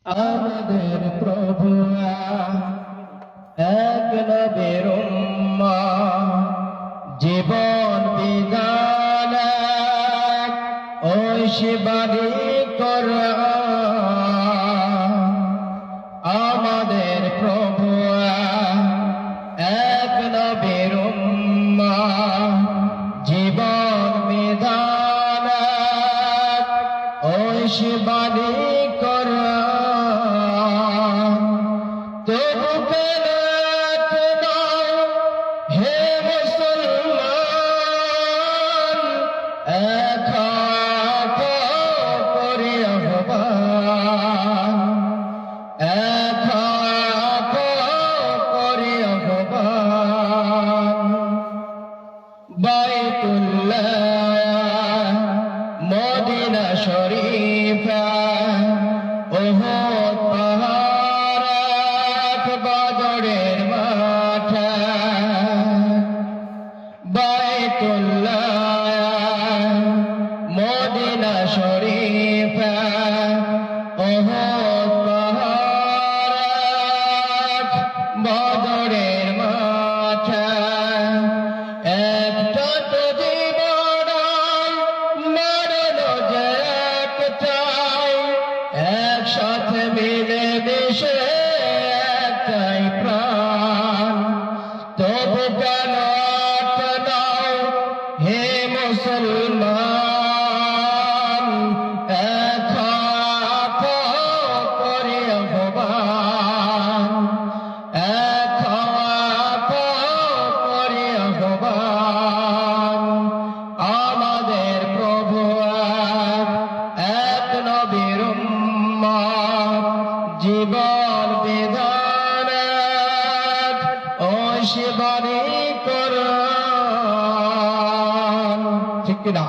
আমাদের প্রভু এক নবীর উম্মত, জীবন বিধান ওই শিবানী কোরআন। আমাদের প্রভু এক নবীর উম্মত, জীবন বিধান ওই শিবানী কোরআন। তবু কেন হে মুসলমান, এক করে আহ্বান, এক করে আহ্বান। বাইতুল্লাহ মদিনা শরীফা উহুদ পাহাড় বদরের মাঠ। বাইতুল্লাহ মদিনা শরীফা উহুদ পাহাড় বদরের মাঠ। একটা তো জীবন মরণ যে একটাই, একসাথে মিলে মিশে একটাই প্রাণ। তবু কেন নাও হে মুসলমান, এক করে আহ্বান, এক করে আহ্বান। আমাদের প্রভু এক নবীর উম্মত, জীবন বিধান ওই শিবানী কোরআন। ঠিক কিনা?